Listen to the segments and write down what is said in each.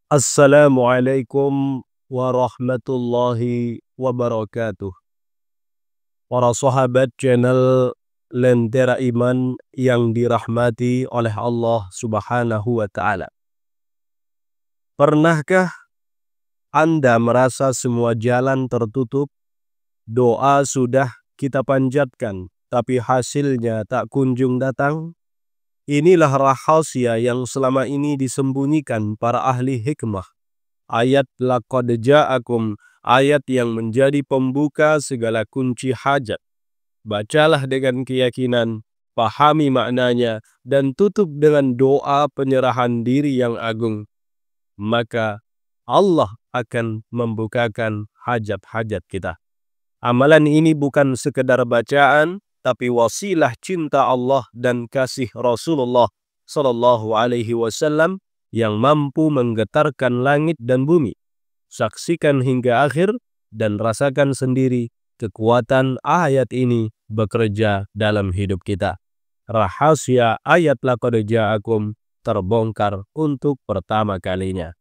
Assalamualaikum warahmatullahi wabarakatuh. Para sahabat channel Lentera Iman yang dirahmati oleh Allah Subhanahu wa Ta'ala. Pernahkah Anda merasa semua jalan tertutup, doa sudah kita panjatkan, tapi hasilnya tak kunjung datang? Inilah rahasia yang selama ini disembunyikan para ahli hikmah. Ayat laqad ja'akum, ayat yang menjadi pembuka segala kunci hajat. Bacalah dengan keyakinan, pahami maknanya, dan tutup dengan doa penyerahan diri yang agung. Maka Allah akan membukakan hajat-hajat kita. Amalan ini bukan sekedar bacaan, tapi wasilah cinta Allah dan kasih Rasulullah Sallallahu Alaihi Wasallam yang mampu menggetarkan langit dan bumi. Saksikan hingga akhir dan rasakan sendiri kekuatan ayat ini bekerja dalam hidup kita. Rahasia ayat laqad ja'akum terbongkar untuk pertama kalinya.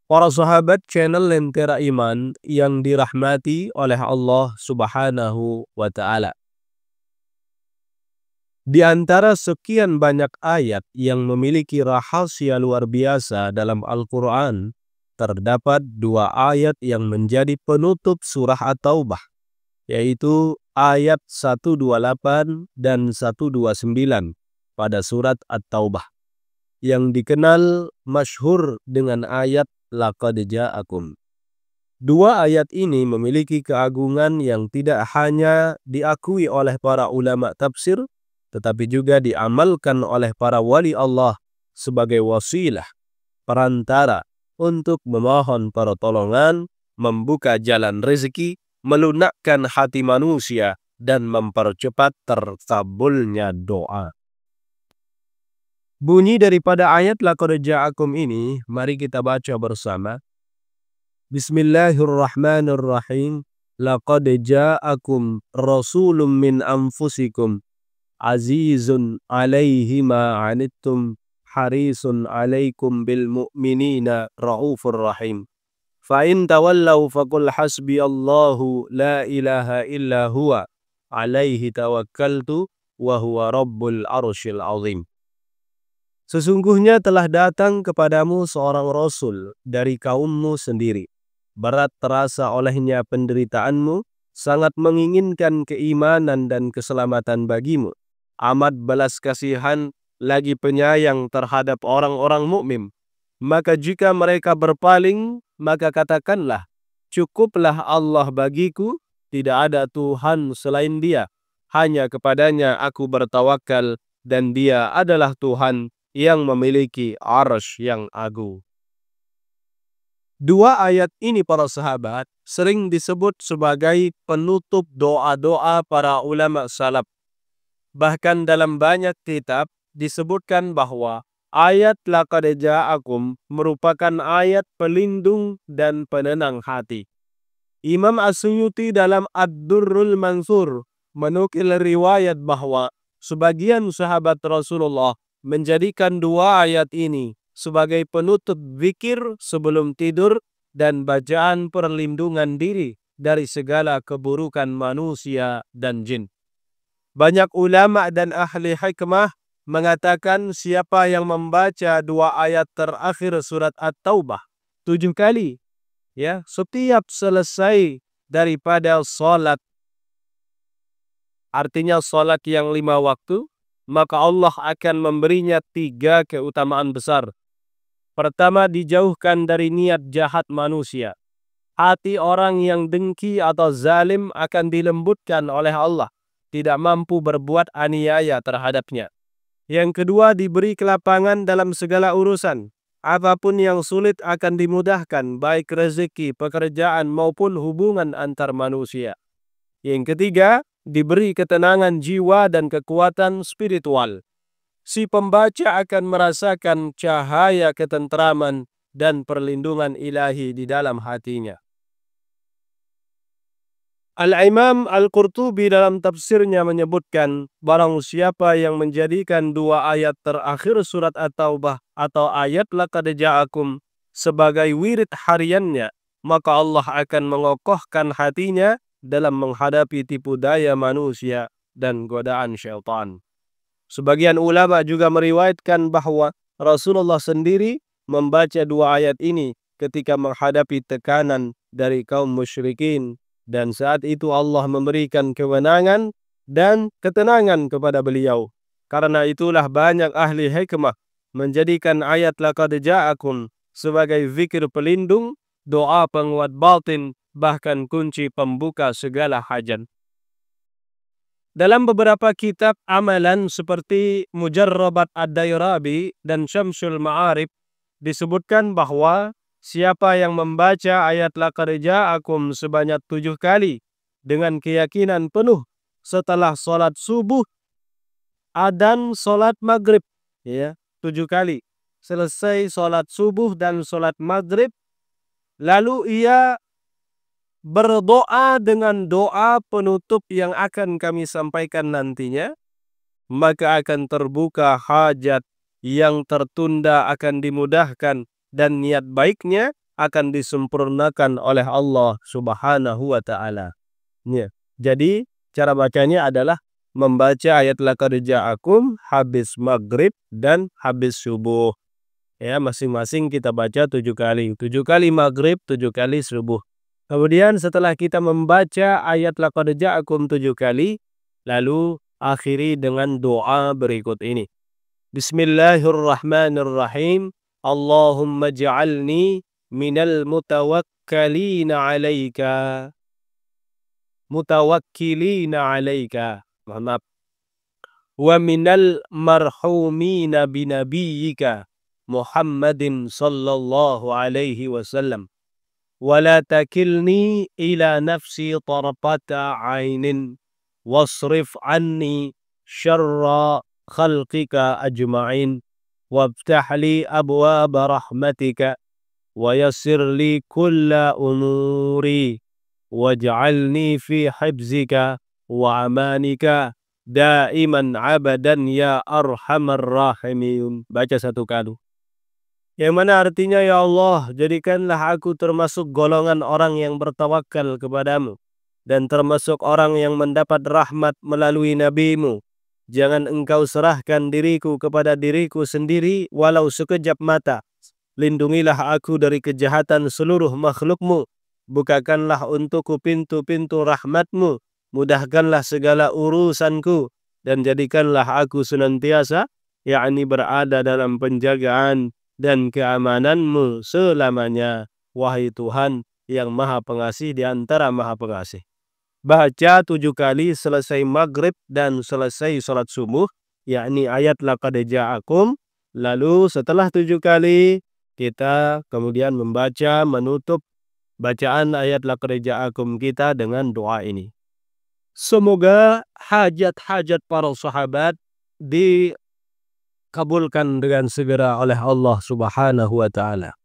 Para sahabat channel Lentera Iman yang dirahmati oleh Allah Subhanahu wa Ta'ala. Di antara sekian banyak ayat yang memiliki rahasia luar biasa dalam Al-Quran, terdapat dua ayat yang menjadi penutup surah At-Taubah, yaitu ayat 128 dan 129 pada surat At-Taubah, yang dikenal masyhur dengan ayat laqad ja'akum. Dua ayat ini memiliki keagungan yang tidak hanya diakui oleh para ulama tafsir, tetapi juga diamalkan oleh para wali Allah sebagai wasilah, perantara untuk memohon pertolongan, membuka jalan rezeki, melunakkan hati manusia, dan mempercepat terkabulnya doa. Bunyi daripada ayat laqad ja'akum ini, mari kita baca bersama. Bismillahirrahmanirrahim. Laqad ja'akum rasulun min anfusikum azizun alaihi ma anittum harisun alaikum bil mu'minina raufur rahim. Fa in tawallaw faqul hasbiyallahu la ilaha illa huwa alaihi tawakkaltu wa huwa rabbul arsyil azim. Sesungguhnya telah datang kepadamu seorang rasul dari kaummu sendiri. Berat terasa olehnya penderitaanmu, sangat menginginkan keimanan dan keselamatan bagimu. Amat belas kasihan lagi penyayang terhadap orang-orang mukmin. Maka jika mereka berpaling, maka katakanlah, cukuplah Allah bagiku, tidak ada Tuhan selain Dia. Hanya kepadanya aku bertawakal, dan Dia adalah Tuhan yang memiliki arsy yang agung. Dua ayat ini para sahabat sering disebut sebagai penutup doa-doa para ulama salaf. Bahkan dalam banyak kitab disebutkan bahwa ayat laqad ja'akum merupakan ayat pelindung dan penenang hati. Imam As-Suyuti dalam Ad-Durrul Mansur menukil riwayat bahwa sebagian sahabat Rasulullah menjadikan dua ayat ini sebagai penutup zikir sebelum tidur dan bacaan perlindungan diri dari segala keburukan manusia dan jin. Banyak ulama dan ahli hikmah mengatakan siapa yang membaca dua ayat terakhir surat At-Taubah 7 kali, ya, setiap selesai daripada salat, artinya salat yang 5 waktu, maka Allah akan memberinya 3 keutamaan besar. Pertama, dijauhkan dari niat jahat manusia. Hati orang yang dengki atau zalim akan dilembutkan oleh Allah, tidak mampu berbuat aniaya terhadapnya. Yang kedua, diberi kelapangan dalam segala urusan. Apapun yang sulit akan dimudahkan, baik rezeki, pekerjaan maupun hubungan antar manusia. Yang ketiga, diberi ketenangan jiwa dan kekuatan spiritual. Si pembaca akan merasakan cahaya ketentraman dan perlindungan ilahi di dalam hatinya. Al-Imam Al-Qurtubi dalam tafsirnya menyebutkan, barang siapa yang menjadikan dua ayat terakhir surat At-Taubah atau ayat laqad ja'akum sebagai wirid hariannya, maka Allah akan mengokohkan hatinya dalam menghadapi tipu daya manusia dan godaan syaitan. Sebagian ulama juga meriwayatkan bahwa Rasulullah sendiri membaca dua ayat ini ketika menghadapi tekanan dari kaum musyrikin, dan saat itu Allah memberikan kewenangan dan ketenangan kepada beliau. Karena itulah banyak ahli hikmah menjadikan ayat laqad ja'akum sebagai zikir pelindung, doa penguat batin, bahkan kunci pembuka segala hajat. Dalam beberapa kitab amalan seperti Mujarrabat Ad-Dairabi dan Syamsul Ma'arif disebutkan bahwa siapa yang membaca ayat laqad ja'akum sebanyak 7 kali dengan keyakinan penuh setelah sholat subuh, adzan sholat maghrib, ya, 7 kali. Selesai sholat subuh dan sholat maghrib, lalu ia berdoa dengan doa penutup yang akan kami sampaikan nantinya, maka akan terbuka hajat yang tertunda akan dimudahkan dan niat baiknya akan disempurnakan oleh Allah Subhanahu wa Ta'ala. Ya. Jadi cara bacanya adalah membaca ayat laqad ja'akum habis maghrib dan habis subuh. Ya, masing-masing kita baca 7 kali. 7 kali maghrib, 7 kali subuh. Kemudian setelah kita membaca ayat laqad ja'akum 7 kali, lalu akhiri dengan doa berikut ini. Bismillahirrahmanirrahim. Allahumma ja'alni minal mutawakkilina 'alaika. Mutawakkilina 'alaika. Maaf. Wa minal marhumina binabiyyika Muhammadin sallallahu alaihi wasallam. ولا تكلني إلى نفسي طرفة عين واصرف عني شر خلقك أجمعين وافتح لي أبواب رحمتك ويسر لي كل أموري واجعلني في حفظك وأمانك دائما عبدا يا أرحم الراحمين. Baca satu kali. Yang mana artinya, ya Allah, jadikanlah aku termasuk golongan orang yang bertawakal kepadamu, dan termasuk orang yang mendapat rahmat melalui nabimu. Jangan engkau serahkan diriku kepada diriku sendiri walau sekejap mata. Lindungilah aku dari kejahatan seluruh makhlukmu. Bukakanlah untukku pintu-pintu rahmatmu. Mudahkanlah segala urusanku. Dan jadikanlah aku senantiasa, yakni berada dalam penjagaan dan keamananmu selamanya, wahai Tuhan yang maha pengasih di antara maha pengasih. Baca 7 kali selesai maghrib dan selesai sholat subuh, yakni ayat laqad ja'akum. Lalu setelah 7 kali, kita kemudian membaca menutup bacaan ayat laqad ja'akum kita dengan doa ini. Semoga hajat-hajat para sahabat di kabulkan dengan segera oleh Allah Subhanahu wa Ta'ala.